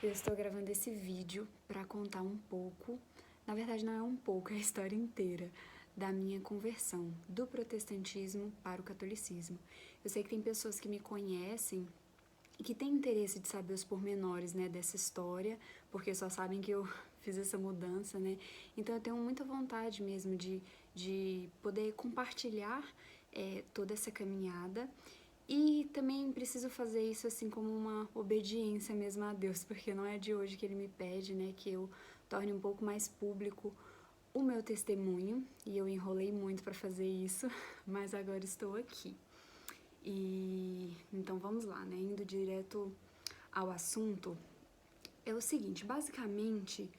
Eu estou gravando esse vídeo para contar um pouco, na verdade não é um pouco, é a história inteira da minha conversão do protestantismo para o catolicismo. Eu sei que tem pessoas que me conhecem e que têm interesse de saber os pormenores, né, dessa história, porque só sabem que eu fiz essa mudança, né? Então eu tenho muita vontade mesmo de poder compartilhar toda essa caminhada. E também preciso fazer isso assim como uma obediência mesmo a Deus, porque não é de hoje que Ele me pede, né, que eu torne um pouco mais público o meu testemunho, e eu enrolei muito para fazer isso, mas agora estou aqui. E então vamos lá, né, indo direto ao assunto, é o seguinte, basicamente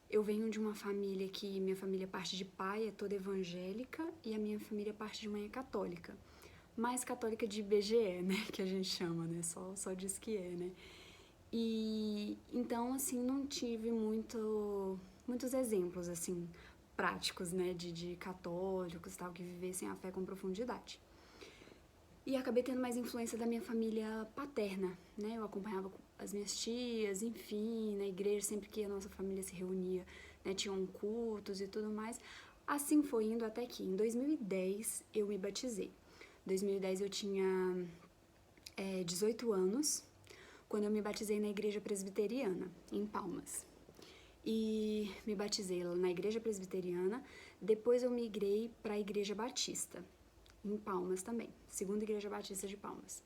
eu venho de uma família que minha família parte de pai é toda evangélica e a minha família parte de mãe é católica. Mais católica de IBGE, né, que a gente chama, né, só diz que é, né. E então, assim, não tive muitos exemplos, assim, práticos, né, de católicos e tal, que vivessem a fé com profundidade. E acabei tendo mais influência da minha família paterna, né, eu acompanhava as minhas tias, enfim, na igreja, sempre que a nossa família se reunia, né, tinham cultos e tudo mais. Assim foi indo até que em 2010 eu me batizei. Em 2010 eu tinha 18 anos, quando eu me batizei na igreja presbiteriana, em Palmas. E me batizei na igreja presbiteriana, depois eu migrei para a igreja batista, em Palmas também, segunda igreja batista de Palmas.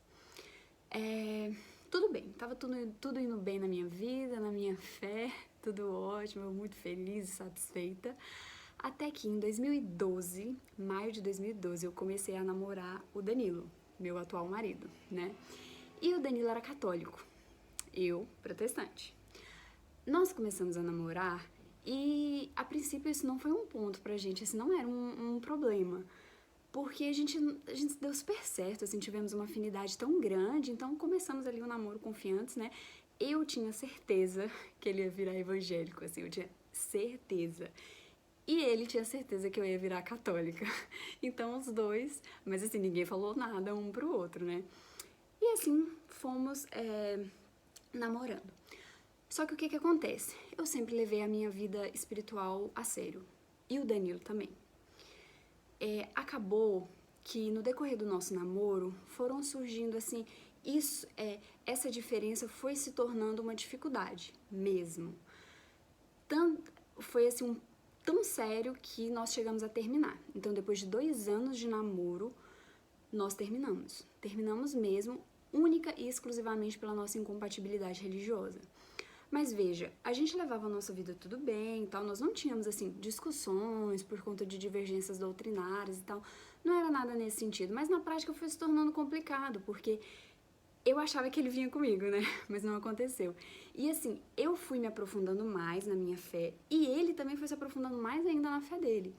Tudo bem, tava tudo indo bem na minha vida, na minha fé, tudo ótimo, eu muito feliz e satisfeita. Até que em 2012, maio de 2012, eu comecei a namorar o Danilo, meu atual marido, né? E o Danilo era católico, eu protestante. Nós começamos a namorar e, a princípio, isso não foi um ponto pra gente, isso não era um problema. Porque a gente deu super certo, assim, tivemos uma afinidade tão grande, então começamos ali um namoro confiantes, né? Eu tinha certeza que ele ia virar evangélico, assim, eu tinha certeza. E ele tinha certeza que eu ia virar católica. Então os dois, mas assim, ninguém falou nada um pro outro, né? E assim, fomos namorando. Só que o que acontece? Eu sempre levei a minha vida espiritual a sério. E o Danilo também. Acabou que no decorrer do nosso namoro foram surgindo assim, essa diferença foi se tornando uma dificuldade mesmo. Foi assim tão sério que nós chegamos a terminar. Então depois de 2 anos de namoro, nós terminamos. Terminamos mesmo, única e exclusivamente pela nossa incompatibilidade religiosa. Mas veja, a gente levava a nossa vida tudo bem e tal, nós não tínhamos, assim, discussões por conta de divergências doutrinárias e tal, não era nada nesse sentido, mas na prática foi se tornando complicado, porque eu achava que ele vinha comigo, né, mas não aconteceu. E assim, eu fui me aprofundando mais na minha fé, e ele também foi se aprofundando mais ainda na fé dele.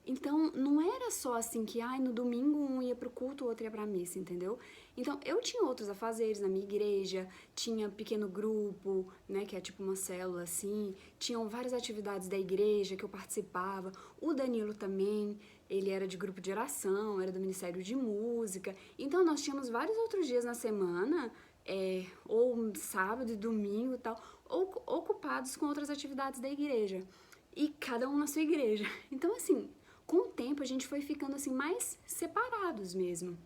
Então, não era só assim que, no domingo um ia pro culto, o outro ia pra missa, entendeu? Então, eu tinha outros afazeres na minha igreja, tinha pequeno grupo, né, que é tipo uma célula assim, tinham várias atividades da igreja que eu participava, o Danilo também, ele era de grupo de oração, era do Ministério de Música, então nós tínhamos vários outros dias na semana, ou sábado e domingo e tal, ocupados com outras atividades da igreja, e cada um na sua igreja. Então, assim, com o tempo a gente foi ficando assim mais separados mesmo,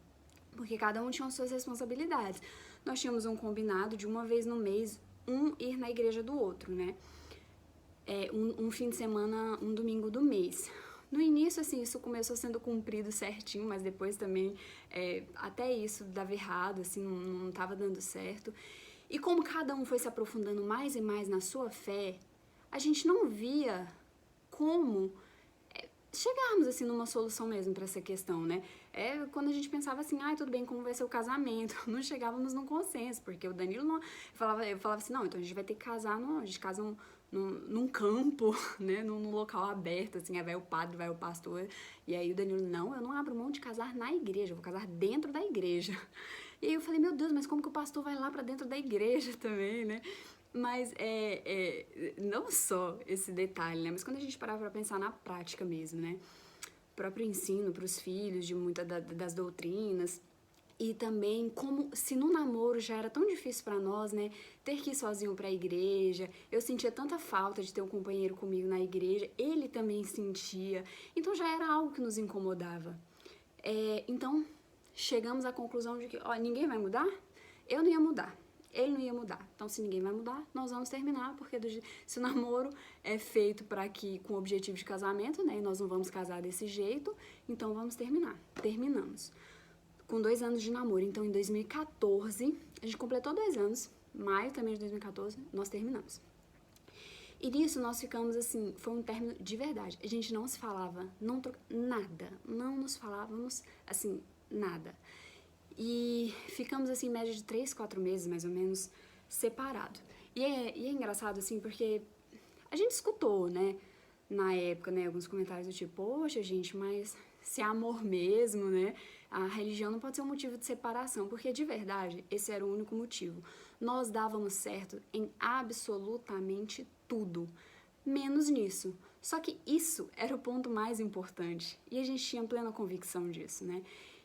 porque cada um tinha as suas responsabilidades. Nós tínhamos um combinado de uma vez no mês um ir na igreja do outro, né? Um fim de semana, um domingo do mês. No início, assim, isso começou sendo cumprido certinho, mas depois também até isso dava errado, assim, não tava dando certo. E como cada um foi se aprofundando mais e mais na sua fé, a gente não via como chegarmos, assim, numa solução mesmo pra essa questão, né? Quando a gente pensava assim, tudo bem, como vai ser o casamento? Não chegávamos num consenso, porque o Danilo não... Eu falava assim, não, então a gente vai ter que casar, a gente casa num campo, né? Num local aberto, assim, aí vai o padre, vai o pastor, e aí o Danilo, não, eu não abro mão de casar na igreja, eu vou casar dentro da igreja. E aí eu falei, meu Deus, mas como que o pastor vai lá pra dentro da igreja também, né? Mas não só esse detalhe, né? Mas quando a gente parava pra pensar na prática mesmo, né? O próprio ensino pros filhos de muitas das doutrinas. E também, como se no namoro já era tão difícil pra nós, né, ter que ir sozinho pra igreja, eu sentia tanta falta de ter um companheiro comigo na igreja, ele também sentia, então já era algo que nos incomodava. Então, chegamos à conclusão de que, ó, ninguém vai mudar? Eu não ia mudar, ele não ia mudar. Então, se ninguém vai mudar, nós vamos terminar, porque se o namoro é feito para que com o objetivo de casamento, né, e nós não vamos casar desse jeito, então vamos terminar. Terminamos. Com 2 anos de namoro. Então, em 2014, a gente completou 2 anos, maio também de 2014, nós terminamos. E nisso nós ficamos assim, foi um término de verdade. A gente não se falava, nada, não nos falávamos assim, nada. E ficamos assim, em média de 3, 4 meses, mais ou menos, separados. E é engraçado assim, porque a gente escutou, né, na época, né, alguns comentários do tipo, poxa, gente, mas se é amor mesmo, né, a religião não pode ser um motivo de separação, porque de verdade, esse era o único motivo. Nós dávamos certo em absolutamente tudo, menos nisso. Só que isso era o ponto mais importante, e a gente tinha plena convicção disso, né.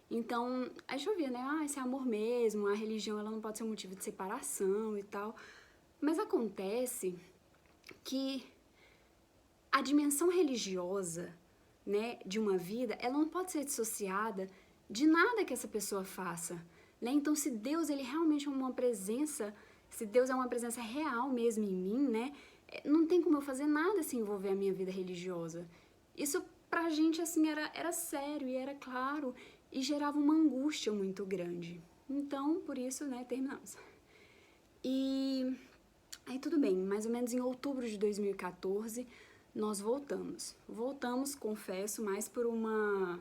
Então, a gente ouvia, né, esse é amor mesmo, a religião ela não pode ser um motivo de separação e tal, mas acontece que a dimensão religiosa, né, de uma vida, ela não pode ser dissociada de nada que essa pessoa faça, né? Então, se Deus ele realmente é uma presença, se Deus é uma presença real mesmo em mim, né, não tem como eu fazer nada sem envolver a minha vida religiosa. Isso pra gente assim era sério e era claro e gerava uma angústia muito grande. Então, por isso, né, terminamos. E aí tudo bem, mais ou menos em outubro de 2014, nós voltamos. Voltamos, confesso, mais por uma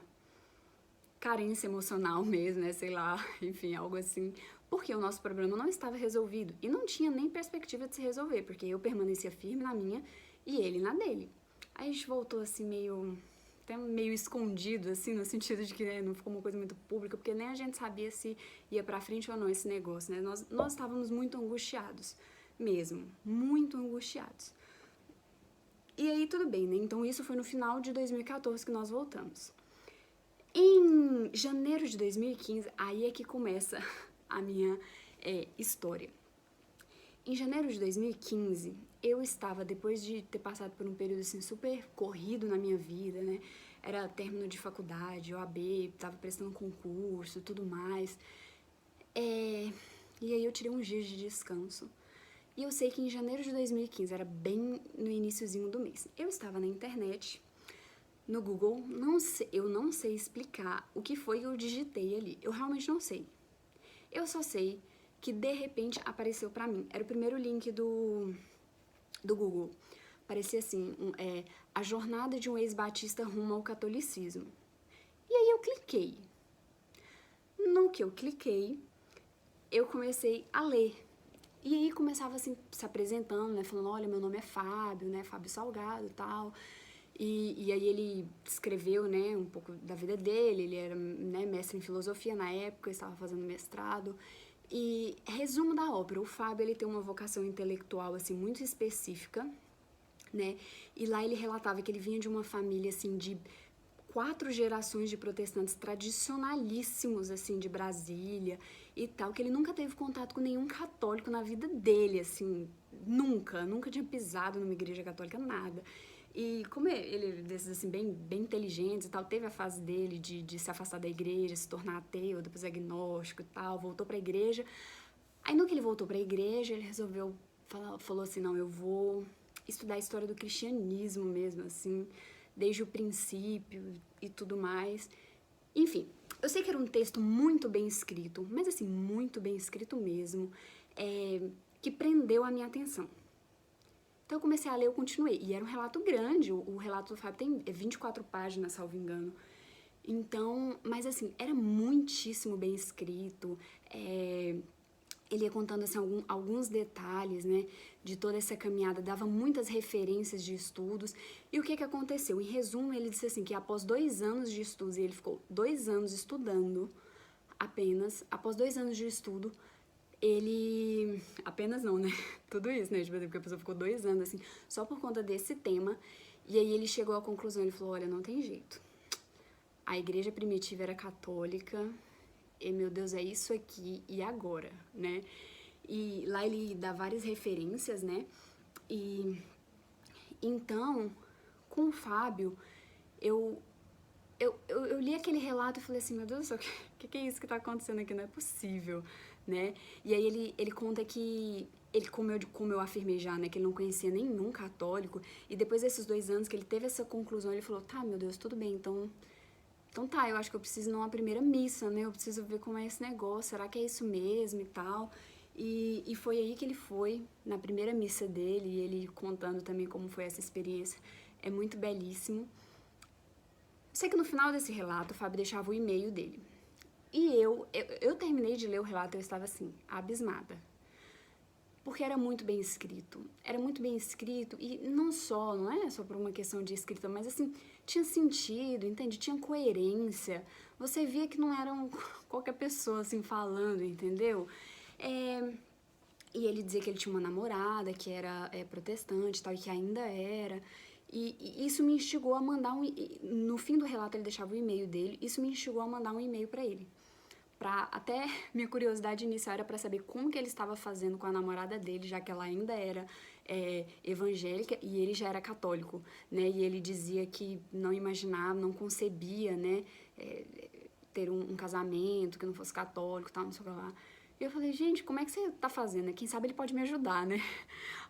carência emocional mesmo, né, sei lá, enfim, algo assim, porque o nosso problema não estava resolvido e não tinha nem perspectiva de se resolver, porque eu permanecia firme na minha e ele na dele. Aí a gente voltou assim até meio escondido, assim, no sentido de que, né, não ficou uma coisa muito pública, porque nem a gente sabia se ia pra frente ou não esse negócio, né, nós estávamos muito angustiados, mesmo, muito angustiados. E aí tudo bem, né, então isso foi no final de 2014 que nós voltamos. Em janeiro de 2015, aí é que começa a minha história. Em janeiro de 2015, eu estava, depois de ter passado por um período assim, super corrido na minha vida, né? Era término de faculdade, OAB, estava prestando concurso e tudo mais. E aí eu tirei uns dias de descanso. E eu sei que em janeiro de 2015, era bem no iniciozinho do mês, eu estava na internet, no Google, eu não sei explicar o que foi que eu digitei ali. Eu realmente não sei. Eu só sei que de repente apareceu pra mim. Era o primeiro link do Google. Parecia assim, a jornada de um ex-batista rumo ao catolicismo. E aí eu cliquei. No que eu cliquei, eu comecei a ler. E aí começava assim, se apresentando, né? Falando, olha, meu nome é Fábio, né? Fábio Salgado e tal. E aí ele escreveu, né, um pouco da vida dele, ele era, né, mestre em filosofia na época, estava fazendo mestrado. E resumo da obra, o Fábio ele tem uma vocação intelectual assim muito específica, né? E lá ele relatava que ele vinha de uma família assim de 4 gerações de protestantes tradicionalíssimos assim de Brasília e tal, que ele nunca teve contato com nenhum católico na vida dele, assim, nunca tinha pisado numa igreja católica, nada. E como ele é desses, assim, bem inteligentes e tal, teve a fase dele de se afastar da igreja, se tornar ateu, depois agnóstico e tal, voltou pra igreja. Aí, no que ele voltou pra igreja, ele resolveu, falou assim, não, eu vou estudar a história do cristianismo mesmo, assim, desde o princípio e tudo mais. Enfim, eu sei que era um texto muito bem escrito, mas assim, muito bem escrito mesmo, que prendeu a minha atenção. Então eu comecei a ler, eu continuei. E era um relato grande, o relato do Fábio tem 24 páginas, salvo engano. Então, mas assim, era muitíssimo bem escrito. Ele ia contando assim, alguns detalhes, né, de toda essa caminhada, dava muitas referências de estudos. E o que aconteceu? Em resumo, ele disse assim, que após 2 anos de estudos, e ele ficou 2 anos estudando apenas, após 2 anos de estudo, ele... Apenas não, né? Tudo isso, né? Tipo, porque a pessoa ficou 2 anos, assim, só por conta desse tema. E aí ele chegou à conclusão, ele falou, olha, não tem jeito. A igreja primitiva era católica, meu Deus, é isso aqui e agora, né? E lá ele dá várias referências, né? E então, com o Fábio, eu li aquele relato e falei assim, meu Deus do céu, o que é isso que tá acontecendo aqui? Não é possível, né? E aí ele conta que ele, como eu afirmei já, né, que ele não conhecia nenhum católico, e depois desses 2 anos que ele teve essa conclusão, ele falou, tá, meu Deus, tudo bem, então tá, eu acho que eu preciso ir numa primeira missa, né, eu preciso ver como é esse negócio, será que é isso mesmo e tal, e foi aí que ele foi, na primeira missa dele, e ele contando também como foi essa experiência, é muito belíssimo. Sei que no final desse relato, o Fábio deixava o e-mail dele, e eu terminei de ler o relato e eu estava assim, abismada. Porque era muito bem escrito, e não é só por uma questão de escrita, mas assim, tinha sentido, entende? Tinha coerência, você via que não era qualquer pessoa assim falando, entendeu? E ele dizia que ele tinha uma namorada que era protestante e tal, e que ainda era, e isso me instigou a mandar no fim do relato ele deixava o e-mail dele, isso me instigou a mandar um e-mail pra ele. Até minha curiosidade inicial era para saber como que ele estava fazendo com a namorada dele, já que ela ainda era evangélica e ele já era católico, né? E ele dizia que não imaginava, não concebia, né? Ter um casamento que não fosse católico, tal, não sei o que lá. E eu falei, gente, como é que você tá fazendo? Quem sabe ele pode me ajudar, né?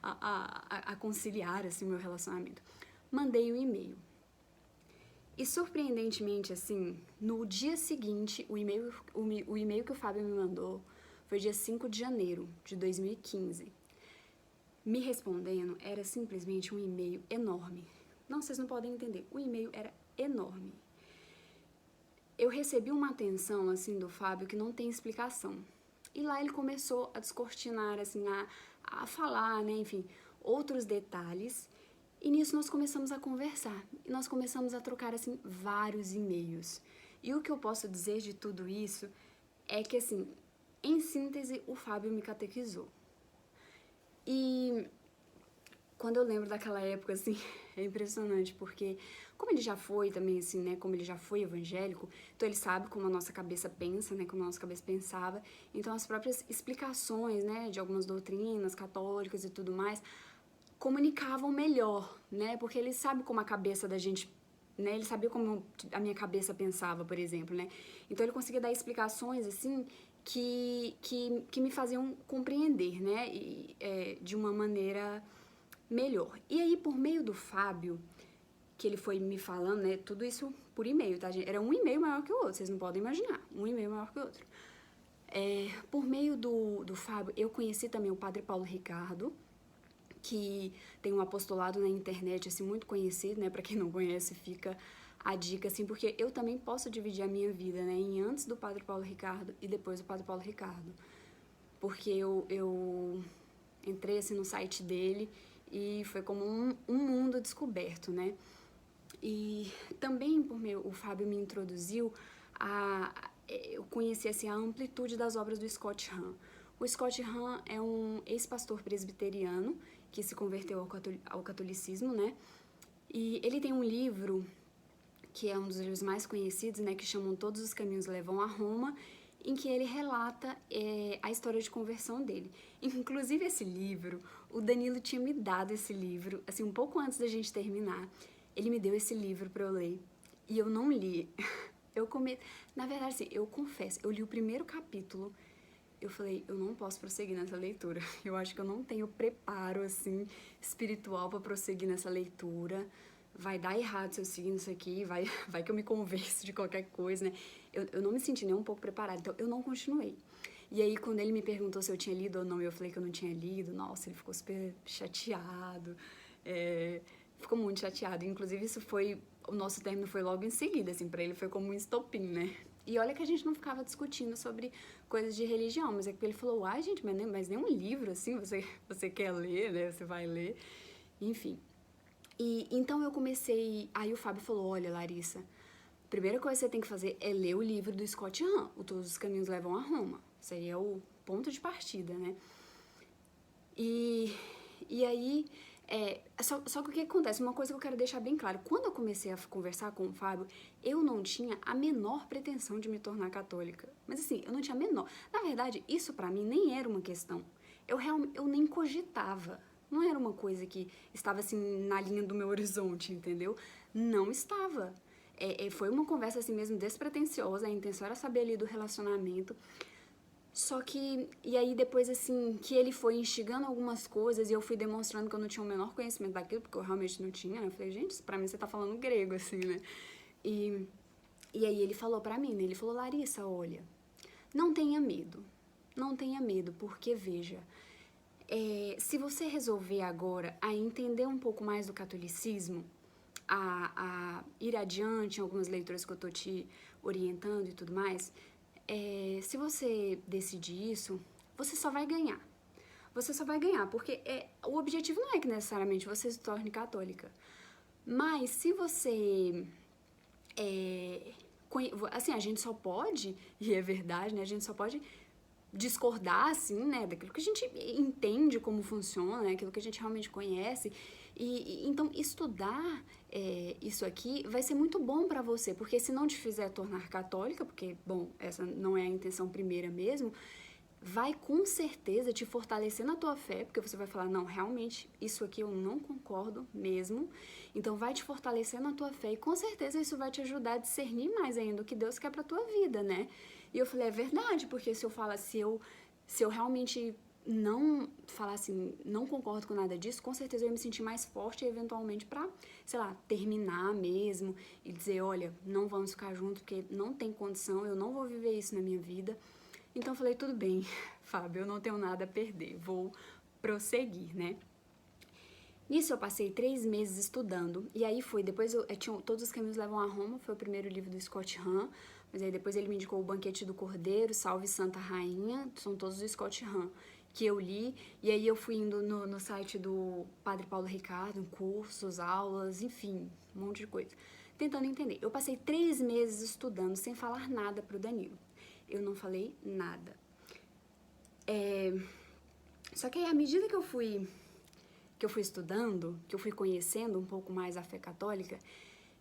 A conciliar, assim, o meu relacionamento. Mandei o e-mail. E surpreendentemente, assim, no dia seguinte, o e-mail que o Fábio me mandou foi dia 5 de janeiro de 2015. Me respondendo era simplesmente um e-mail enorme. Não, vocês não podem entender. O e-mail era enorme. Eu recebi uma atenção, assim, do Fábio que não tem explicação. E lá ele começou a descortinar, assim, a falar, né, enfim, outros detalhes. E nisso nós começamos a conversar, e nós começamos a trocar, assim, vários e-mails. E o que eu posso dizer de tudo isso é que, assim, em síntese, o Fábio me catequizou. E quando eu lembro daquela época, assim, é impressionante, porque como ele já foi também, assim, né, como ele já foi evangélico, então ele sabe como a nossa cabeça pensa, né, como a nossa cabeça pensava, então as próprias explicações, né, de algumas doutrinas católicas e tudo mais, comunicavam melhor, né? Porque ele sabe como a cabeça da gente, né? Ele sabia como a minha cabeça pensava, por exemplo, né? Então ele conseguia dar explicações assim que me faziam compreender, né? De uma maneira melhor. E aí, por meio do Fábio, que ele foi me falando, né? Tudo isso por e-mail, tá, gente? Era um e-mail maior que o outro, vocês não podem imaginar. Um e-mail maior que o outro. Por meio do Fábio, eu conheci também o Padre Paulo Ricardo, que tem um apostolado na internet, assim, muito conhecido, né? Pra quem não conhece, fica a dica, assim, porque eu também posso dividir a minha vida, né? Em antes do Padre Paulo Ricardo e depois do Padre Paulo Ricardo. Porque eu entrei, assim, no site dele e foi como um mundo descoberto, né? E também, o Fábio me introduziu eu conheci, assim, a amplitude das obras do Scott Hahn. O Scott Hahn é um ex-pastor presbiteriano que se converteu ao catolicismo, né? E ele tem um livro que é um dos livros mais conhecidos, né? Que chamam Todos os Caminhos Levam a Roma, em que ele relata a história de conversão dele. Inclusive esse livro, o Danilo tinha me dado esse livro, assim, um pouco antes da gente terminar. Ele me deu esse livro para eu ler e eu não li. Na verdade, assim, eu confesso, eu li o primeiro capítulo. Eu falei, eu não posso prosseguir nessa leitura. Eu acho que eu não tenho preparo, assim, espiritual para prosseguir nessa leitura. Vai dar errado se eu seguir nisso aqui, vai que eu me convenço de qualquer coisa, né? Eu não me senti nem um pouco preparada, então eu não continuei. E aí, quando ele me perguntou se eu tinha lido ou não, eu falei que eu não tinha lido. Nossa, ele ficou super chateado. Ficou muito chateado. Inclusive, o nosso término foi logo em seguida, assim, pra ele foi como um estopim, né? E olha que a gente não ficava discutindo sobre coisas de religião, mas é que ele falou, ai, gente, mas nem um livro, assim, você quer ler, né? Você vai ler. Enfim. E então eu comecei... Aí o Fábio falou, olha, Larissa, a primeira coisa que você tem que fazer é ler o livro do Scott Hahn, o Todos os Caminhos Levam a Roma. Isso aí é o ponto de partida, né? E aí... Só que o que acontece? Uma coisa que eu quero deixar bem claro. Quando eu comecei a conversar com o Fábio, eu não tinha a menor pretensão de me tornar católica. Mas assim, eu não tinha a menor. Na verdade, isso pra mim nem era uma questão. Eu nem cogitava. Não era uma coisa que estava assim na linha do meu horizonte, entendeu? Não estava. Foi uma conversa assim mesmo despretensiosa. A intenção era saber ali do relacionamento. Só que, e aí depois assim, que ele foi instigando algumas coisas e eu fui demonstrando que eu não tinha o menor conhecimento daquilo, porque eu realmente não tinha, né? Eu falei, gente, pra mim você tá falando grego, assim, né? E, e aí ele falou pra mim, né? Ele falou, Larissa, olha, não tenha medo. Não tenha medo, porque veja, se você resolver agora a entender um pouco mais do catolicismo, a ir adiante em algumas leituras que eu tô te orientando e tudo mais, se você decidir isso, você só vai ganhar. Você só vai ganhar, porque o objetivo não é que necessariamente você se torne católica. Mas se você... assim, a gente só pode, e é verdade, né? A gente só pode discordar, assim, né? Daquilo que a gente entende como funciona, né? Aquilo que a gente realmente conhece. Então, estudar isso aqui vai ser muito bom pra você, porque se não te fizer tornar católica, porque, bom, essa não é a intenção primeira mesmo, vai com certeza te fortalecer na tua fé, porque você vai falar, não, realmente, isso aqui eu não concordo mesmo, então vai te fortalecer na tua fé e com certeza isso vai te ajudar a discernir mais ainda o que Deus quer pra tua vida, né? E eu falei, é verdade, porque se eu realmente não falar assim, não concordo com nada disso, com certeza eu ia me sentir mais forte eventualmente pra, sei lá, terminar mesmo e dizer, olha, não vamos ficar juntos porque não tem condição, eu não vou viver isso na minha vida. Então eu falei, tudo bem, Fábio, eu não tenho nada a perder, vou prosseguir, né? Nisso eu passei 3 meses estudando, e aí depois Todos os Caminhos Levam a Roma, foi o primeiro livro do Scott Hahn, mas aí depois ele me indicou O Banquete do Cordeiro, Salve Santa Rainha, são todos do Scott Hahn, que eu li, e aí eu fui indo no site do Padre Paulo Ricardo, cursos, aulas, enfim, um monte de coisa, tentando entender. Eu passei 3 meses estudando sem falar nada pro Danilo. Eu não falei nada. Só que aí, à medida que eu fui estudando, que eu fui conhecendo um pouco mais a fé católica,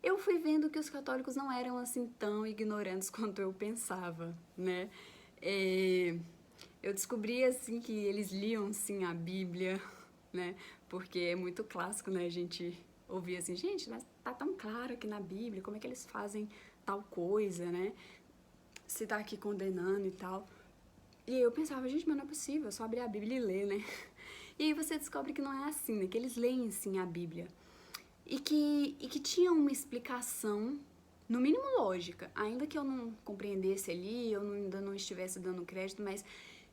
eu fui vendo que os católicos não eram assim tão ignorantes quanto eu pensava, né? Eu descobri assim que eles liam sim a Bíblia, né? Porque é muito clássico, né? A gente ouvir assim, gente, mas tá tão claro aqui na Bíblia, como é que eles fazem tal coisa, né? Se tá aqui condenando e tal. E eu pensava, gente, mas não é possível, é só abrir a Bíblia e ler, né? E aí você descobre que não é assim, né? Que eles leem sim a Bíblia. E que tinha uma explicação, no mínimo lógica, ainda que eu não compreendesse ali, eu ainda não estivesse dando crédito, mas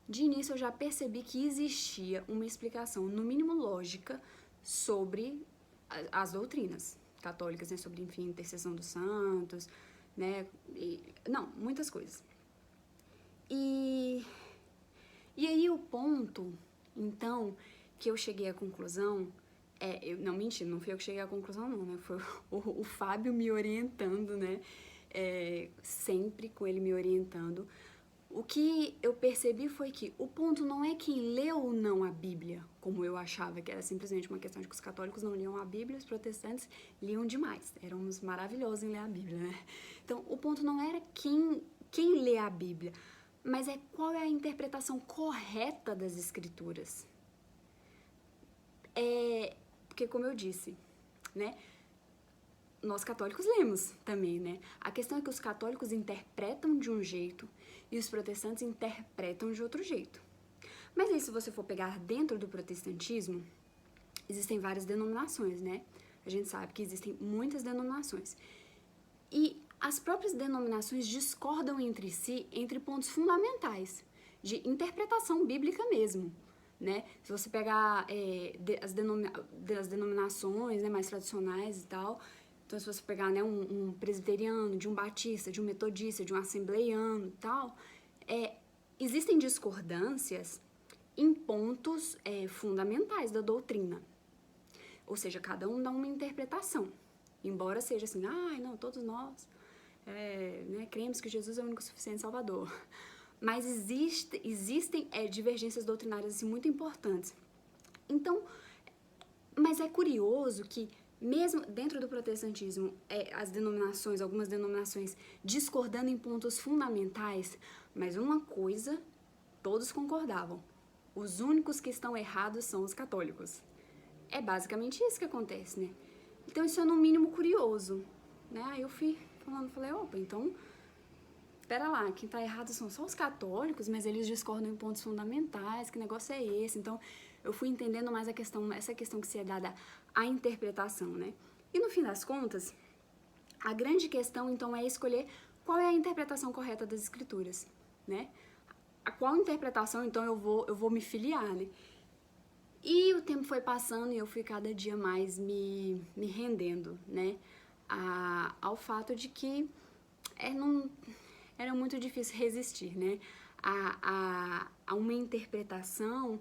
de início eu já percebi que existia uma explicação, no mínimo lógica, sobre as doutrinas católicas, né? Sobre, enfim, intercessão dos santos, né? Muitas coisas. E aí o ponto, então, que eu cheguei à conclusão, não, mentira, não fui eu que cheguei à conclusão não, né, foi o Fábio me orientando, né, sempre com ele me orientando. O que eu percebi foi que o ponto não é quem leu ou não a Bíblia, como eu achava, que era simplesmente uma questão de que os católicos não liam a Bíblia, os protestantes liam demais, éramos maravilhosos em ler a Bíblia, né. Então, o ponto não era quem lê a Bíblia, mas qual é a interpretação correta das escrituras. Porque, como eu disse, né, nós católicos lemos também, né? A questão é que os católicos interpretam de um jeito e os protestantes interpretam de outro jeito. Mas aí, se você for pegar dentro do protestantismo, existem várias denominações, né? A gente sabe que existem muitas denominações. E as próprias denominações discordam entre si entre pontos fundamentais de interpretação bíblica mesmo, né? Se você pegar as denominações, né, mais tradicionais e tal, então se você pegar, né, um presbiteriano, de um batista, de um metodista, de um assembleiano e tal, existem discordâncias em pontos fundamentais da doutrina. Ou seja, cada um dá uma interpretação. Embora seja assim, não, todos nós né, cremos que Jesus é o único suficiente Salvador. Mas existem divergências doutrinárias assim, muito importantes. Então, Mas é curioso que, mesmo dentro do protestantismo, algumas denominações discordando em pontos fundamentais, mas uma coisa todos concordavam: os únicos que estão errados são os católicos. É basicamente isso que acontece, né? Então isso é no mínimo curioso, né? Aí eu falei, opa, então, pera lá, quem tá errado são só os católicos, mas eles discordam em pontos fundamentais, que negócio é esse? Então eu fui entendendo mais essa questão que se é dada à interpretação, né? E no fim das contas, a grande questão então é escolher qual é a interpretação correta das escrituras, né? A qual interpretação então eu vou me filiar, né? E o tempo foi passando e eu fui cada dia mais me rendendo, né, ao fato de que não, era muito difícil resistir, né, a uma interpretação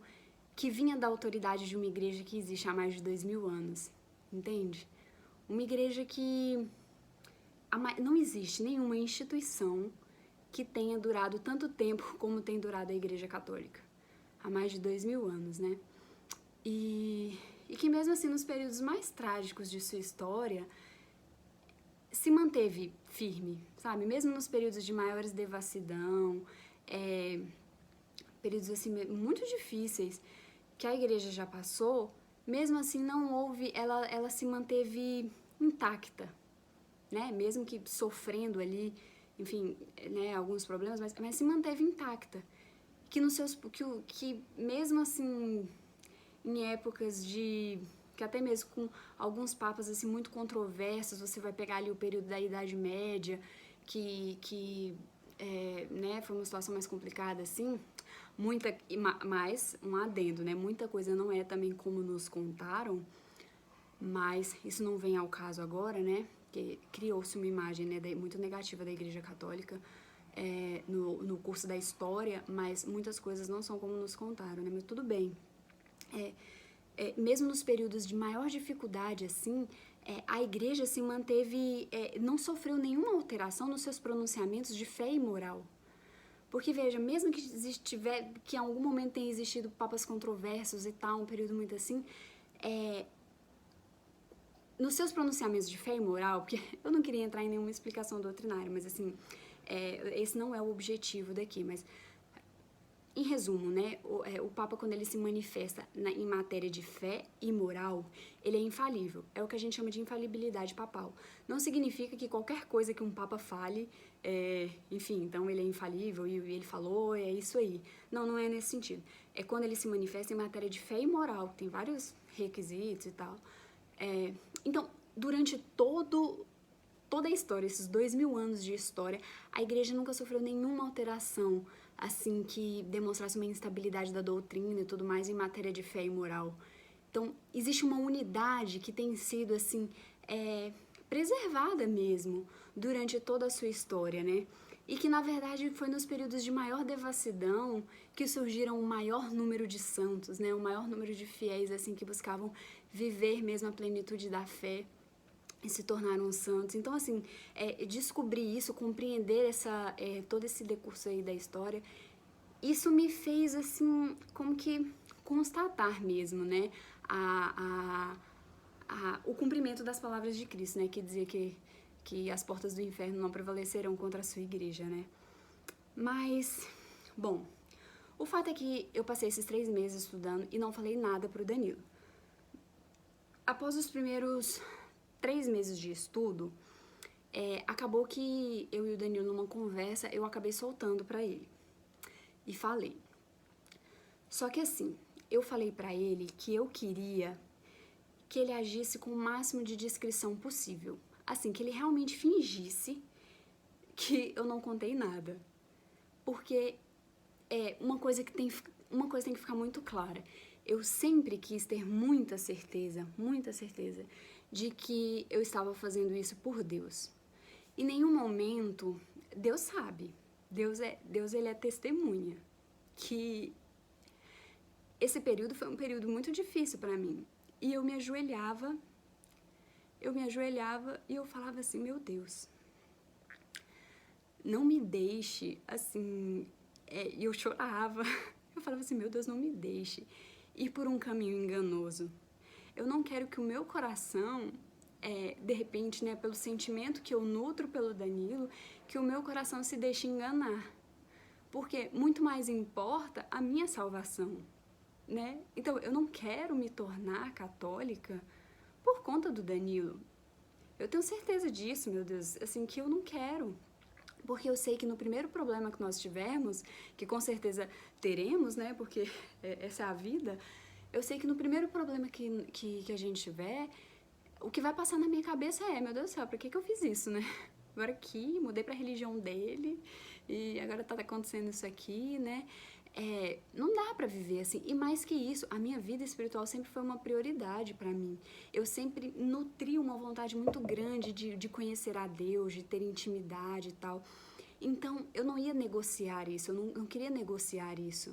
que vinha da autoridade de uma igreja que existe há mais de 2000 anos, entende? Uma igreja que não existe nenhuma instituição que tenha durado tanto tempo como tem durado a Igreja Católica, há mais de 2000 anos, né? E que mesmo assim, nos períodos mais trágicos de sua história, se manteve firme, sabe? Mesmo nos períodos de maiores devassidão, períodos assim muito difíceis que a igreja já passou, mesmo assim não houve, ela se manteve intacta, né? Mesmo que sofrendo ali, enfim, né, alguns problemas, mas se manteve intacta. Que mesmo assim, em épocas que até mesmo com alguns papas assim muito controversos, você vai pegar ali o período da Idade Média, né, foi uma situação mais complicada assim, mais um adendo, né, muita coisa não é também como nos contaram, mas isso não vem ao caso agora, né, porque criou-se uma imagem, né, muito negativa da Igreja Católica no curso da história, mas muitas coisas não são como nos contaram, né, mas tudo bem. Mesmo nos períodos de maior dificuldade, assim, a igreja se manteve, não sofreu nenhuma alteração nos seus pronunciamentos de fé e moral. Porque, veja, mesmo que em algum momento tenha existido papas controversos e tal, um período muito assim, nos seus pronunciamentos de fé e moral, porque eu não queria entrar em nenhuma explicação doutrinária, mas assim, esse não é o objetivo daqui, mas em resumo, né, o Papa, quando ele se manifesta em matéria de fé e moral, ele é infalível. É o que a gente chama de infalibilidade papal. Não significa que qualquer coisa que um Papa fale, enfim, então ele é infalível e ele falou, é isso aí. Não é nesse sentido. É quando ele se manifesta em matéria de fé e moral, tem vários requisitos e tal. Então, durante toda a história, esses 2000 anos de história, a igreja nunca sofreu nenhuma alteração assim que demonstrasse uma instabilidade da doutrina e tudo mais em matéria de fé e moral. Então, existe uma unidade que tem sido assim preservada mesmo durante toda a sua história, né? E que, na verdade, foi nos períodos de maior devassidão que surgiram o maior número de santos, né? O maior número de fiéis, assim, que buscavam viver mesmo a plenitude da fé e se tornaram santos. Então, assim, descobrir isso, compreender todo esse decurso aí da história, isso me fez, assim, como que constatar mesmo, né, o cumprimento das palavras de Cristo, né, que dizia que as portas do inferno não prevalecerão contra a sua igreja, né. Mas, bom, o fato é que eu passei esses 3 meses estudando e não falei nada pro Danilo. Após os primeiros 3 meses de estudo, acabou que eu e o Danilo, numa conversa, eu acabei soltando pra ele. E falei. Só que assim, eu falei pra ele que eu queria que ele agisse com o máximo de discrição possível. Assim, que ele realmente fingisse que eu não contei nada. Porque uma coisa tem que ficar muito clara. Eu sempre quis ter muita certeza de que eu estava fazendo isso por Deus. Em nenhum momento, Deus sabe, Deus ele é testemunha, que esse período foi um período muito difícil para mim. E eu me ajoelhava e eu falava assim, meu Deus, não me deixe, assim, e eu chorava, eu falava assim, meu Deus, não me deixe ir por um caminho enganoso. Eu não quero que o meu coração, de repente, né, pelo sentimento que eu nutro pelo Danilo, que o meu coração se deixe enganar. Porque muito mais importa a minha salvação, né? Então, eu não quero me tornar católica por conta do Danilo. Eu tenho certeza disso, meu Deus, assim, que eu não quero. Porque eu sei que no primeiro problema que nós tivermos, que com certeza teremos, né? Porque essa é a vida. Eu sei que no primeiro problema que a gente tiver, o que vai passar na minha cabeça é, meu Deus do céu, pra que eu fiz isso, né? Agora aqui, mudei pra religião dele, e agora tá acontecendo isso aqui, né? Não dá pra viver assim. E mais que isso, a minha vida espiritual sempre foi uma prioridade pra mim. Eu sempre nutri uma vontade muito grande de conhecer a Deus, de ter intimidade e tal. Então, eu não ia negociar isso, eu não queria negociar isso.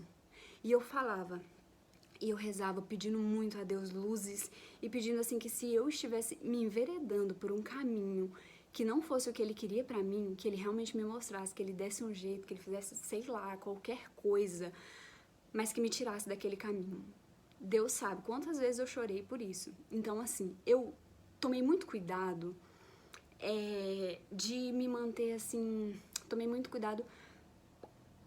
E eu falava, e eu rezava pedindo muito a Deus luzes e pedindo assim que se eu estivesse me enveredando por um caminho que não fosse o que ele queria pra mim, que ele realmente me mostrasse, que ele desse um jeito, que ele fizesse, sei lá, qualquer coisa, mas que me tirasse daquele caminho. Deus sabe quantas vezes eu chorei por isso. Então, assim, eu tomei muito cuidado de me manter, assim, tomei muito cuidado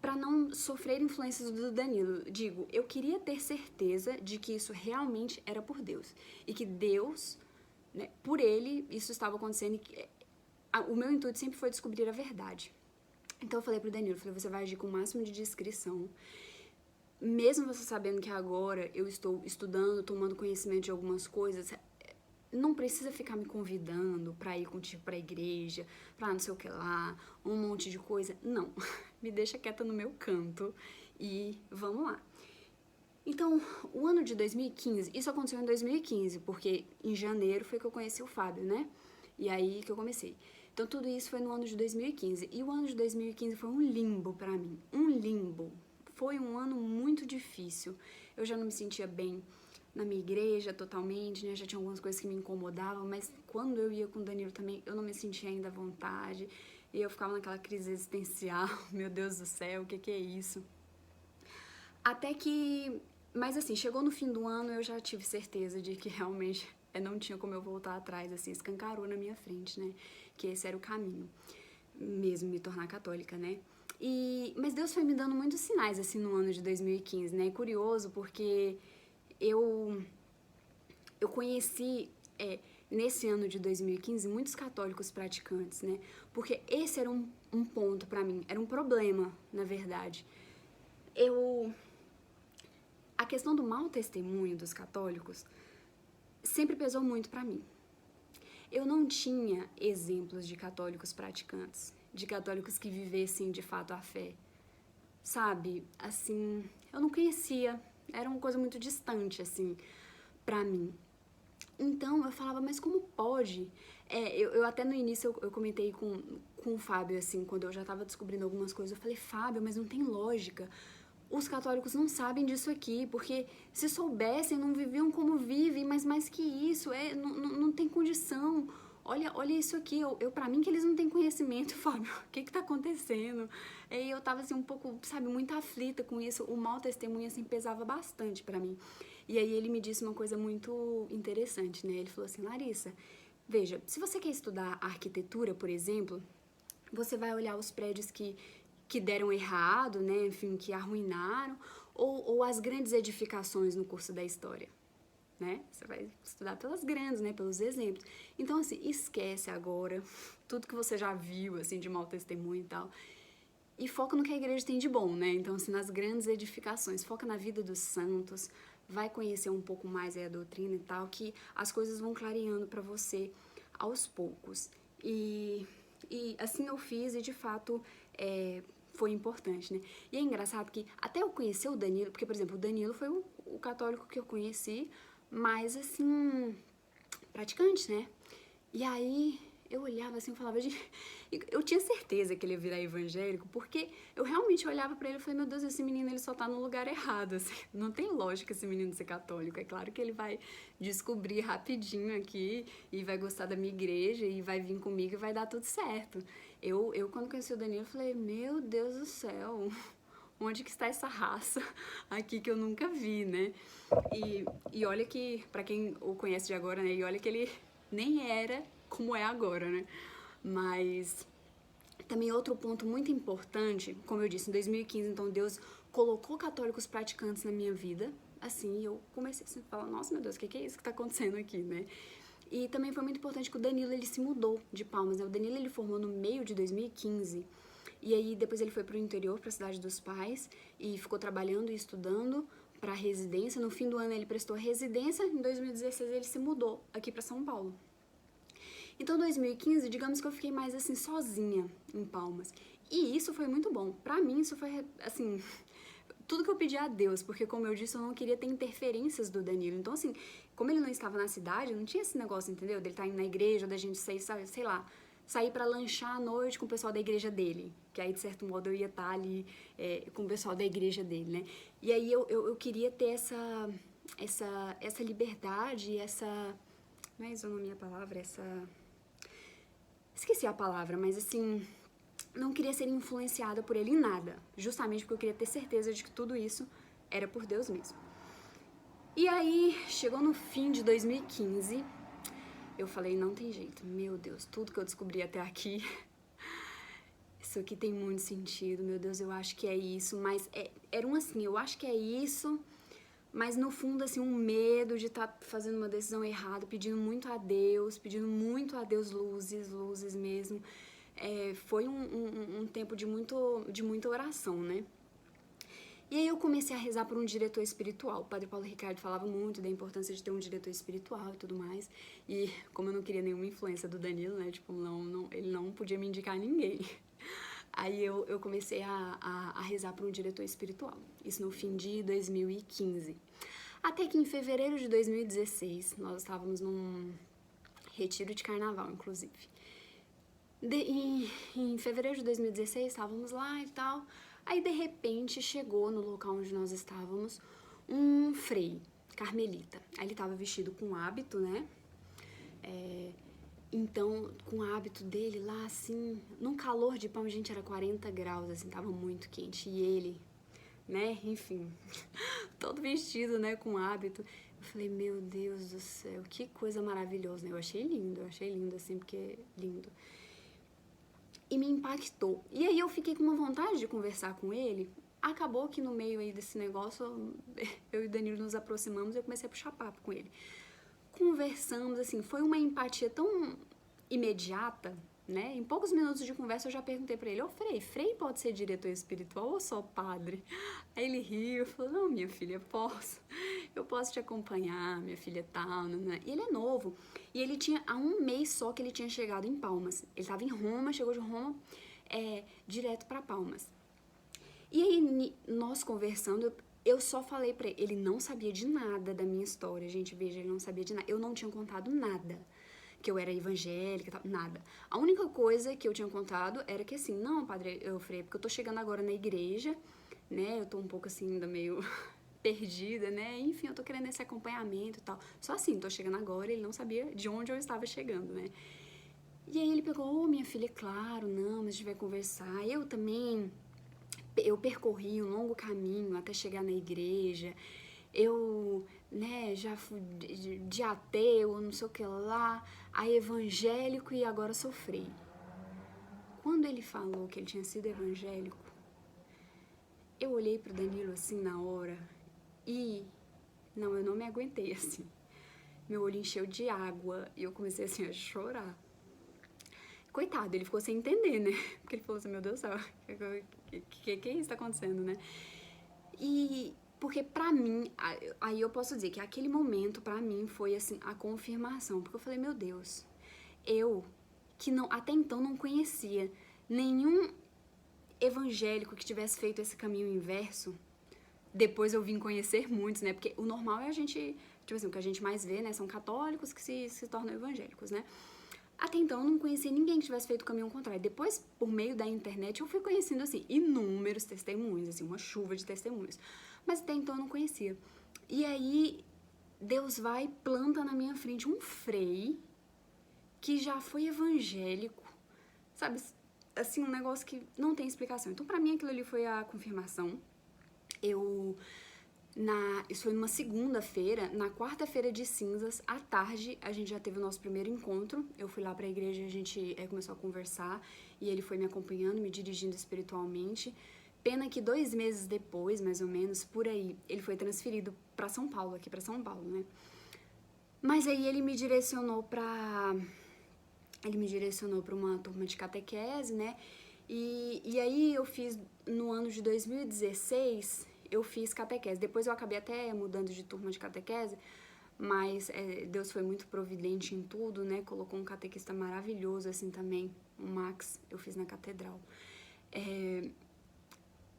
para não sofrer influências do Danilo. Digo, eu queria ter certeza de que isso realmente era por Deus. E que Deus, né, por ele, isso estava acontecendo. E que, o meu intuito sempre foi descobrir a verdade. Então eu falei pro Danilo, você vai agir com o máximo de discrição. Mesmo você sabendo que agora eu estou estudando, tomando conhecimento de algumas coisas, não precisa ficar me convidando pra ir contigo pra igreja, pra não sei o que lá, um monte de coisa. Não, me deixa quieta no meu canto e vamos lá. Então, o ano de 2015, isso aconteceu em 2015, porque em janeiro foi que eu conheci o Fábio, né? E aí que eu comecei. Então, tudo isso foi no ano de 2015. E o ano de 2015 foi um limbo pra mim, um limbo. Foi um ano muito difícil. Eu já não me sentia bem na minha igreja totalmente, né? Já tinha algumas coisas que me incomodavam, mas quando eu ia com o Danilo também, eu não me sentia ainda à vontade. E eu ficava naquela crise existencial, meu Deus do céu, o que é isso? Até que, mas assim, chegou no fim do ano, eu já tive certeza de que realmente não tinha como eu voltar atrás, assim, escancarou na minha frente, né? Que esse era o caminho, mesmo me tornar católica, né? Mas Deus foi me dando muitos sinais, assim, no ano de 2015, né? É curioso, porque eu conheci, nesse ano de 2015, muitos católicos praticantes, né? Porque esse era um ponto pra mim, era um problema, na verdade. A questão do mau testemunho dos católicos sempre pesou muito pra mim. Eu não tinha exemplos de católicos praticantes, de católicos que vivessem de fato a fé, sabe? Assim, eu não conhecia, era uma coisa muito distante, assim, pra mim. Então, eu falava, mas como pode? Eu até no início eu comentei com o Fábio, assim, quando eu já tava descobrindo algumas coisas, eu falei, Fábio, mas não tem lógica. Os católicos não sabem disso aqui, porque se soubessem, não viviam como vivem, mas mais que isso, não tem condição. Olha isso aqui, pra mim que eles não têm conhecimento, Fábio, o que tá acontecendo? E eu tava, assim, um pouco, sabe, muito aflita com isso, o mau testemunho, assim, pesava bastante pra mim. E aí ele me disse uma coisa muito interessante, né? Ele falou assim, Larissa, veja, se você quer estudar arquitetura, por exemplo, você vai olhar os prédios que deram errado, né? Enfim, que arruinaram, ou as grandes edificações no curso da história, né? Você vai estudar pelas grandes, né? Pelos exemplos. Então, assim, esquece agora tudo que você já viu, assim, de mau testemunho e tal. E foca no que a igreja tem de bom, né? Então, assim, nas grandes edificações. Foca na vida dos santos, vai conhecer um pouco mais a doutrina e tal, que as coisas vão clareando pra você aos poucos. E assim eu fiz e, de fato, foi importante, né? E é engraçado que até eu conhecer o Danilo, porque, por exemplo, o Danilo foi o católico que eu conheci, mas, assim, praticante, né? E aí eu olhava assim, eu falava, eu tinha certeza que ele ia virar evangélico, porque eu realmente olhava pra ele e falei, meu Deus, esse menino ele só tá no lugar errado, assim, não tem lógica esse menino ser católico, é claro que ele vai descobrir rapidinho aqui e vai gostar da minha igreja e vai vir comigo e vai dar tudo certo. Eu quando conheci o Danilo, falei, meu Deus do céu, onde que está essa raça aqui que eu nunca vi, né? E olha que, pra quem o conhece de agora, né? E olha que ele nem era como é agora, né? Mas também outro ponto muito importante, como eu disse, em 2015, então Deus colocou católicos praticantes na minha vida, assim, eu comecei a falar, nossa, meu Deus, o que é isso que tá acontecendo aqui, né? E também foi muito importante que o Danilo, ele se mudou de Palmas, né? O Danilo, ele formou no meio de 2015, e aí depois ele foi pro interior, pra cidade dos pais, e ficou trabalhando e estudando pra residência. No fim do ano ele prestou residência, em 2016 ele se mudou aqui pra São Paulo. Então, em 2015, digamos que eu fiquei mais assim, sozinha em Palmas. E isso foi muito bom. Pra mim, isso foi, assim, tudo que eu pedi a Deus, porque, como eu disse, eu não queria ter interferências do Danilo. Então, assim, como ele não estava na cidade, não tinha esse negócio, entendeu? Dele estar indo na igreja, da gente sair, sei lá, sair pra lanchar à noite com o pessoal da igreja dele. Que aí, de certo modo, eu ia estar ali com o pessoal da igreja dele, né? E aí eu queria ter essa liberdade, essa... Não é isonomia a palavra, esqueci a palavra, mas assim, não queria ser influenciada por ele em nada, justamente porque eu queria ter certeza de que tudo isso era por Deus mesmo. E aí, chegou no fim de 2015, eu falei, não tem jeito, meu Deus, tudo que eu descobri até aqui, isso aqui tem muito sentido, meu Deus, eu acho que é isso, mas era um assim, eu acho que é isso, mas no fundo, assim, um medo de estar fazendo uma decisão errada, pedindo muito a Deus luzes mesmo. Foi um tempo de muita oração, né? E aí eu comecei a rezar por um diretor espiritual. O Padre Paulo Ricardo falava muito da importância de ter um diretor espiritual e tudo mais. E como eu não queria nenhuma influência do Danilo, né? Tipo, ele não podia me indicar ninguém. Aí eu comecei a rezar por um diretor espiritual. Isso no fim de 2015. Até que em fevereiro de 2016, nós estávamos num retiro de carnaval, inclusive. Em fevereiro de 2016, estávamos lá e tal. Aí, de repente, chegou no local onde nós estávamos um frei carmelita. Aí ele estava vestido com hábito, né? Então, com o hábito dele lá, assim, num calor de Palmas, gente, era 40 graus, assim, tava muito quente. E ele, né, enfim, todo vestido, né, com hábito. Eu falei, meu Deus do céu, que coisa maravilhosa, né? Eu achei lindo, assim, porque lindo. E me impactou. E aí eu fiquei com uma vontade de conversar com ele. Acabou que no meio aí desse negócio, eu e o Danilo nos aproximamos e eu comecei a puxar papo com ele. Conversamos, assim, foi uma empatia tão imediata, né? Em poucos minutos de conversa eu já perguntei pra ele, Frei pode ser diretor espiritual ou só padre? Aí ele riu, falou, não, minha filha, eu posso te acompanhar, minha filha tal, né? E ele é novo, e ele tinha, há um mês só que ele tinha chegado em Palmas, ele tava em Roma, chegou de Roma, direto pra Palmas. E aí, nós conversando, eu só falei pra ele não sabia de nada da minha história, gente, veja, ele não sabia de nada, eu não tinha contado nada, que eu era evangélica, nada. A única coisa que eu tinha contado era que assim, não, padre, Frei, porque eu tô chegando agora na igreja, né, eu tô um pouco assim, ainda meio perdida, né, enfim, eu tô querendo esse acompanhamento e tal. Só assim, tô chegando agora, ele não sabia de onde eu estava chegando, né. E aí ele pegou, minha filha, claro, não, mas a gente vai conversar. Eu percorri um longo caminho até chegar na igreja, eu, né, já fui de ateu, não sei o que lá, a evangélico e agora sofri. Quando ele falou que ele tinha sido evangélico, eu olhei pro Danilo assim na hora e, não, eu não me aguentei assim. Meu olho encheu de água e eu comecei assim a chorar. Coitado, ele ficou sem entender, né? Porque ele falou assim, meu Deus do céu, que é isso que tá acontecendo, né? E porque pra mim, aí eu posso dizer que aquele momento pra mim foi assim, a confirmação. Porque eu falei, meu Deus, eu que não, até então não conhecia nenhum evangélico que tivesse feito esse caminho inverso, depois eu vim conhecer muitos, né? Porque o normal é a gente, tipo assim, o que a gente mais vê, né? São católicos que se tornam evangélicos, né? Até então, eu não conhecia ninguém que tivesse feito o caminho contrário. Depois, por meio da internet, eu fui conhecendo, assim, inúmeros testemunhos, assim, uma chuva de testemunhos. Mas até então, eu não conhecia. E aí, Deus vai e planta na minha frente um frei que já foi evangélico, sabe? Assim, um negócio que não tem explicação. Então, pra mim, aquilo ali foi a confirmação Isso foi numa segunda-feira, na quarta-feira de cinzas, à tarde, a gente já teve o nosso primeiro encontro. Eu fui lá pra igreja e a gente começou a conversar, e ele foi me acompanhando, me dirigindo espiritualmente. Pena que 2 meses depois, mais ou menos, por aí, ele foi transferido pra São Paulo, aqui pra São Paulo, né? Mas aí ele me direcionou pra uma turma de catequese, né? E aí eu fiz, no ano de 2016, eu fiz catequese. Depois eu acabei até mudando de turma de catequese, mas Deus foi muito providente em tudo, né? Colocou um catequista maravilhoso, assim, também, o Max, eu fiz na catedral.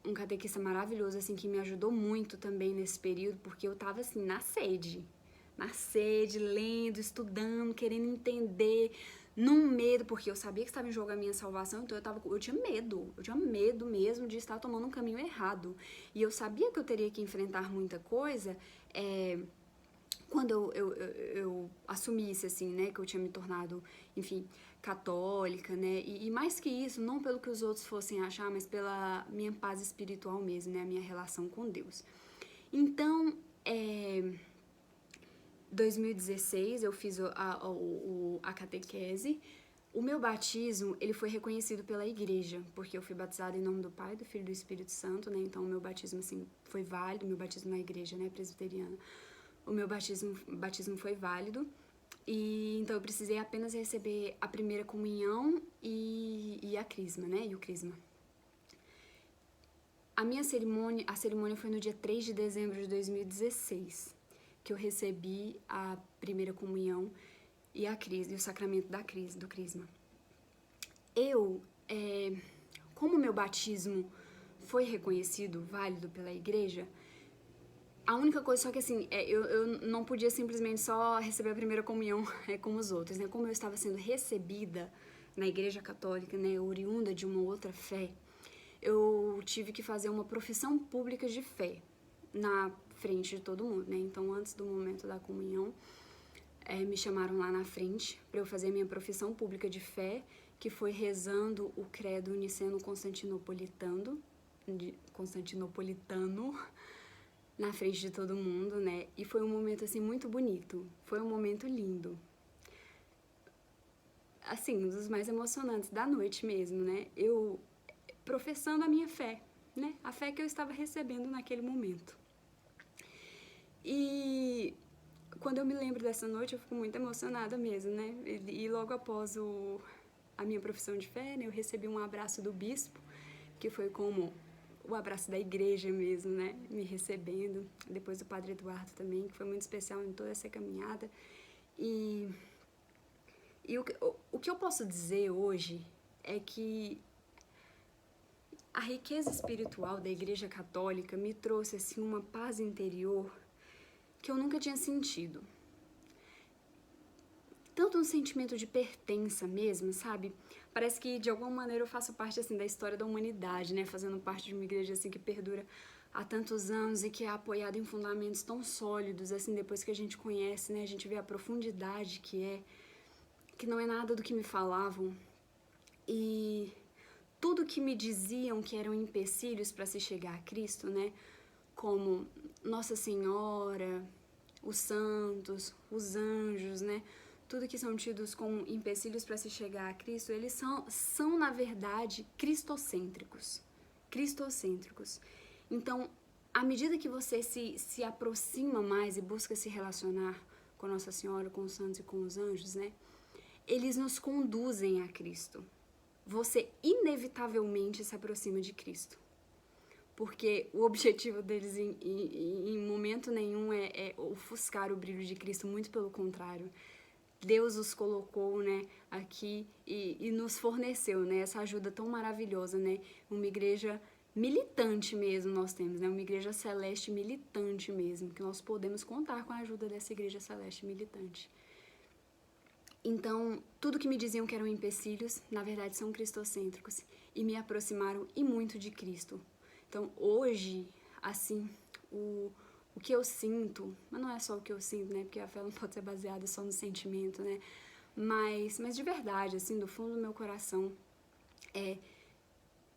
Um catequista maravilhoso, assim, que me ajudou muito também nesse período, porque eu tava, assim, na sede, lendo, estudando, querendo entender, num medo, porque eu sabia que estava em jogo a minha salvação, então eu tinha medo mesmo de estar tomando um caminho errado, e eu sabia que eu teria que enfrentar muita coisa, quando eu assumisse, assim, né, que eu tinha me tornado, enfim, católica, né, e mais que isso, não pelo que os outros fossem achar, mas pela minha paz espiritual mesmo, né, a minha relação com Deus. Então, 2016 eu fiz a catequese. O meu batismo, ele foi reconhecido pela igreja, porque eu fui batizada em nome do Pai, do Filho e do Espírito Santo, né? Então o meu batismo, assim, foi válido, meu batismo na igreja, né, presbiteriana. O meu batismo foi válido. E então eu precisei apenas receber a primeira comunhão e a crisma, né? E o crisma. A cerimônia foi no dia 3 de dezembro de 2016, que eu recebi a primeira comunhão e o sacramento do crisma. Como meu batismo foi reconhecido, válido pela igreja, a única coisa, só que assim, eu não podia simplesmente só receber a primeira comunhão como os outros, né? Como eu estava sendo recebida na igreja católica, né, oriunda de uma outra fé, eu tive que fazer uma profissão pública de fé na frente de todo mundo, né? Então, antes do momento da comunhão, me chamaram lá na frente para eu fazer minha profissão pública de fé, que foi rezando o credo niceno-constantinopolitano, na frente de todo mundo, né? E foi um momento, assim, muito bonito. Foi um momento lindo. Assim, um dos mais emocionantes da noite mesmo, né? Eu professando a minha fé, né? A fé que eu estava recebendo naquele momento. E quando eu me lembro dessa noite, eu fico muito emocionada mesmo, né? E logo após a minha profissão de fé, né, eu recebi um abraço do bispo, que foi como o abraço da igreja mesmo, né? Me recebendo. Depois do Padre Eduardo também, que foi muito especial em toda essa caminhada. E o que eu posso dizer hoje é que a riqueza espiritual da Igreja Católica me trouxe, assim, uma paz interior que eu nunca tinha sentido. Tanto um sentimento de pertença mesmo, sabe? Parece que, de alguma maneira, eu faço parte, assim, da história da humanidade, né? Fazendo parte de uma igreja, assim, que perdura há tantos anos e que é apoiada em fundamentos tão sólidos, assim, depois que a gente conhece, né? A gente vê a profundidade que não é nada do que me falavam. E tudo que me diziam que eram empecilhos para se chegar a Cristo, né? Como Nossa Senhora, os santos, os anjos, né? Tudo que são tidos como empecilhos para se chegar a Cristo, eles são na verdade, cristocêntricos. Então, à medida que você se aproxima mais e busca se relacionar com Nossa Senhora, com os santos e com os anjos, né? Eles nos conduzem a Cristo. Você inevitavelmente se aproxima de Cristo. Porque o objetivo deles em momento nenhum é ofuscar o brilho de Cristo, muito pelo contrário. Deus os colocou, né, aqui e nos forneceu, né, essa ajuda tão maravilhosa, né, uma igreja militante mesmo nós temos, né, uma igreja celeste militante mesmo, que nós podemos contar com a ajuda dessa igreja celeste militante. Então, tudo que me diziam que eram empecilhos, na verdade são cristocêntricos e me aproximaram e muito de Cristo. Então, hoje, assim, o que eu sinto, mas não é só o que eu sinto, né, porque a fé não pode ser baseada só no sentimento, né, mas de verdade, assim, do fundo do meu coração,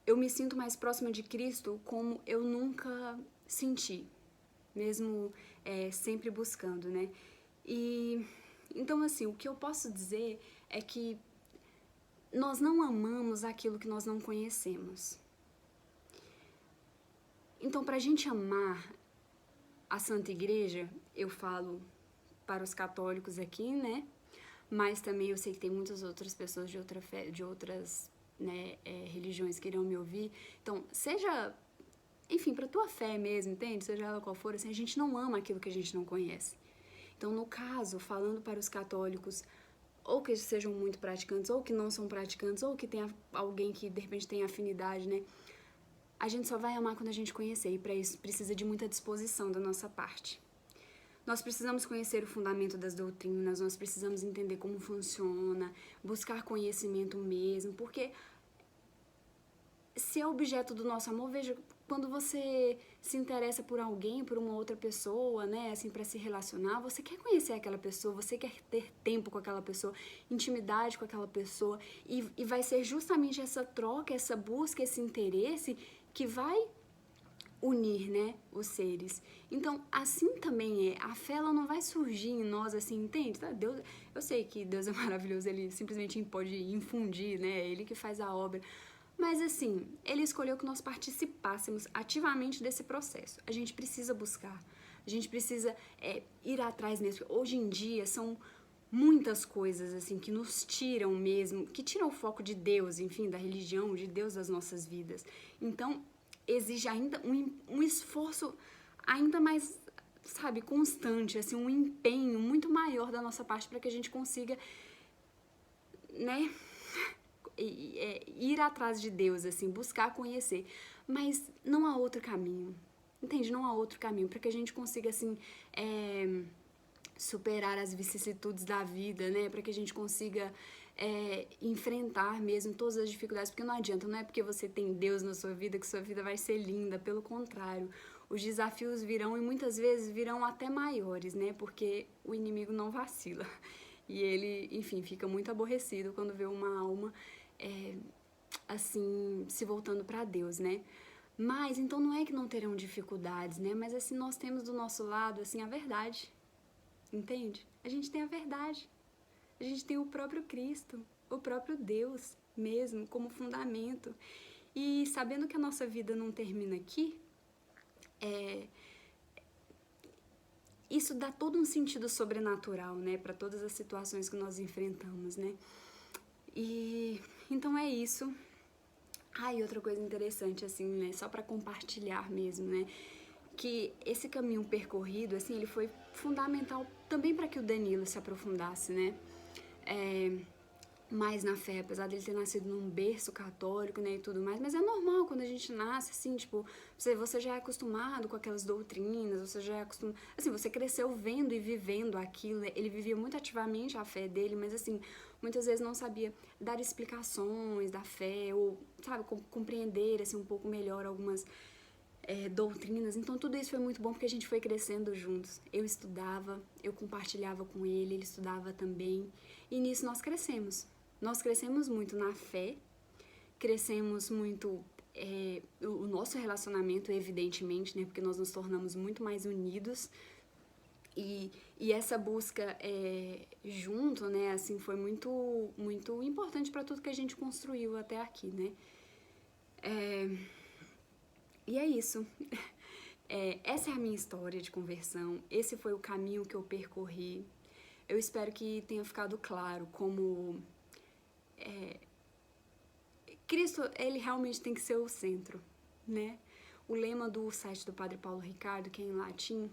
eu me sinto mais próxima de Cristo como eu nunca sentir, mesmo sempre buscando, né? E então, assim, o que eu posso dizer é que nós não amamos aquilo que nós não conhecemos. Então, pra gente amar a Santa Igreja, eu falo para os católicos aqui, né? Mas também eu sei que tem muitas outras pessoas de outra fé, de outras, né, religiões que irão me ouvir. Então, seja, enfim, pra tua fé mesmo, entende? Seja ela qual for, assim, a gente não ama aquilo que a gente não conhece. Então, no caso, falando para os católicos, ou que sejam muito praticantes, ou que não são praticantes, ou que tenha alguém que de repente tem afinidade, né? A gente só vai amar quando a gente conhecer, e para isso precisa de muita disposição da nossa parte. Nós precisamos conhecer o fundamento das doutrinas, nós precisamos entender como funciona, buscar conhecimento mesmo, porque se é objeto do nosso amor, veja, quando você se interessa por alguém, por uma outra pessoa, né, assim, para se relacionar, você quer conhecer aquela pessoa, você quer ter tempo com aquela pessoa, intimidade com aquela pessoa, e vai ser justamente essa troca, essa busca, esse interesse que vai unir, né, os seres. Então, assim também a fé, ela não vai surgir em nós, assim, entende? Tá? Deus, eu sei que Deus é maravilhoso, ele simplesmente pode infundir, né, ele que faz a obra, mas assim, ele escolheu que nós participássemos ativamente desse processo. A gente precisa buscar, a gente precisa ir atrás mesmo. Hoje em dia são muitas coisas assim que nos tiram mesmo, que tiram o foco de Deus, enfim, da religião, de Deus das nossas vidas. Então, exige ainda um esforço ainda mais, sabe, constante, assim, um empenho muito maior da nossa parte para que a gente consiga, né, ir atrás de Deus, assim, buscar conhecer. Mas não há outro caminho, entende? Não há outro caminho para que a gente consiga, assim, superar as vicissitudes da vida, né? Para que a gente consiga enfrentar mesmo todas as dificuldades, porque não adianta, não é porque você tem Deus na sua vida que sua vida vai ser linda, pelo contrário, os desafios virão e muitas vezes virão até maiores, né? Porque o inimigo não vacila e ele, enfim, fica muito aborrecido quando vê uma alma assim, se voltando para Deus, né? Mas, então, não é que não terão dificuldades, né? Mas, assim, nós temos do nosso lado, assim, a verdade, entende? A gente tem a verdade, a gente tem o próprio Cristo, o próprio Deus mesmo, como fundamento. E sabendo que a nossa vida não termina aqui, isso dá todo um sentido sobrenatural, né? Para todas as situações que nós enfrentamos, né? E, então é isso. Ah, e outra coisa interessante, assim, né, só para compartilhar mesmo, né, que esse caminho percorrido, assim, ele foi fundamental também para que o Danilo se aprofundasse, né, mais na fé, apesar dele ter nascido num berço católico, né, e tudo mais, mas é normal quando a gente nasce, assim, tipo, você já é acostumado com aquelas doutrinas, você já é acostumado, assim, você cresceu vendo e vivendo aquilo, né? Ele vivia muito ativamente a fé dele, mas, assim, muitas vezes não sabia dar explicações da fé, ou, sabe, compreender, assim, um pouco melhor algumas doutrinas. Então, tudo isso foi muito bom porque a gente foi crescendo juntos. Eu estudava, eu compartilhava com ele, ele estudava também, e nisso nós crescemos. Nós crescemos muito na fé, crescemos muito o nosso relacionamento, evidentemente, né, porque nós nos tornamos muito mais unidos, e essa busca junto, né, assim, foi muito, muito importante para tudo que a gente construiu até aqui, né. E é isso. Essa é a minha história de conversão, esse foi o caminho que eu percorri. Eu espero que tenha ficado claro como Cristo, ele realmente tem que ser o centro, né? O lema do site do Padre Paulo Ricardo, que é em latim,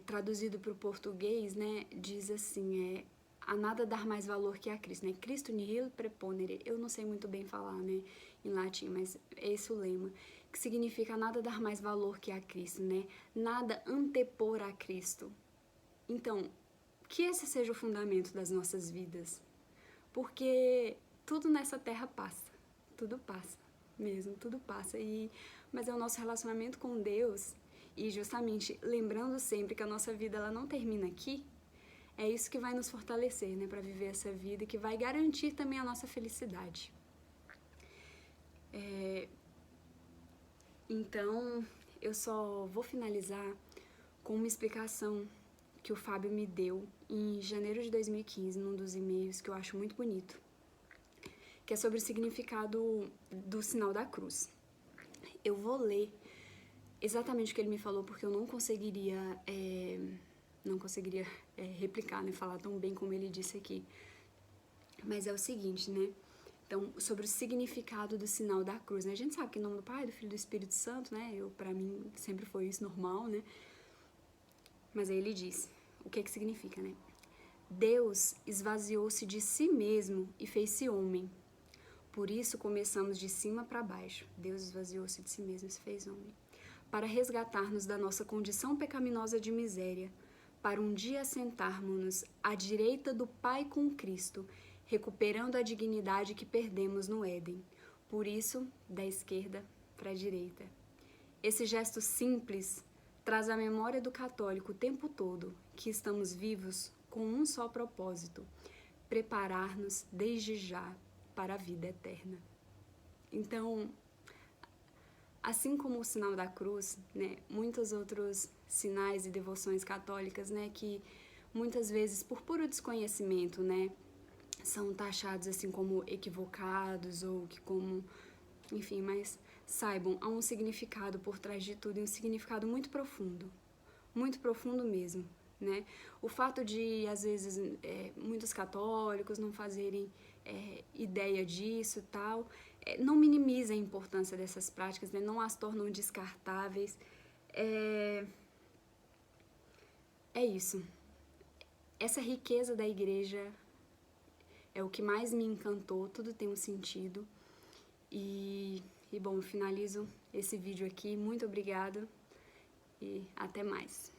traduzido para o português, né, diz assim, a nada dar mais valor que a Cristo, né? Cristo nihil preponere. Eu não sei muito bem falar, né, em latim, mas é esse o lema, que significa a nada dar mais valor que a Cristo, né? Nada antepor a Cristo. Então, que esse seja o fundamento das nossas vidas, porque tudo nessa terra passa, tudo passa mesmo, tudo passa, mas é o nosso relacionamento com Deus, e justamente lembrando sempre que a nossa vida ela não termina aqui, é isso que vai nos fortalecer, né, para viver essa vida e que vai garantir também a nossa felicidade. Então, eu só vou finalizar com uma explicação que o Fábio me deu em janeiro de 2015, num dos e-mails que eu acho muito bonito, que é sobre o significado do sinal da cruz. Eu vou ler exatamente o que ele me falou, porque eu não conseguiria replicar, né, falar tão bem como ele disse aqui. Mas é o seguinte, né? Então, sobre o significado do sinal da cruz, né? A gente sabe que em nome do Pai, do Filho e do Espírito Santo, né? Pra mim, sempre foi isso normal, né? Mas aí ele diz, o que significa, né? Deus esvaziou-se de si mesmo e fez-se homem. Por isso começamos de cima para baixo. Deus esvaziou-se de si mesmo e se fez homem. Para resgatar-nos da nossa condição pecaminosa de miséria, para um dia sentarmos-nos à direita do Pai com Cristo, recuperando a dignidade que perdemos no Éden. Por isso, da esquerda para a direita. Esse gesto simples traz à memória do católico o tempo todo que estamos vivos com um só propósito: preparar-nos desde já para a vida eterna. Então, assim como o sinal da cruz, né, muitos outros sinais e devoções católicas, né, que muitas vezes por puro desconhecimento, né, são taxados assim como equivocados ou que como, enfim, mas saibam, há um significado por trás de tudo, e um significado muito profundo mesmo, né? O fato de, às vezes, muitos católicos não fazerem ideia disso e tal, não minimiza a importância dessas práticas, né? Não as tornam descartáveis. É isso. Essa riqueza da igreja é o que mais me encantou, tudo tem um sentido. E bom, eu finalizo esse vídeo aqui. Muito obrigada e até mais.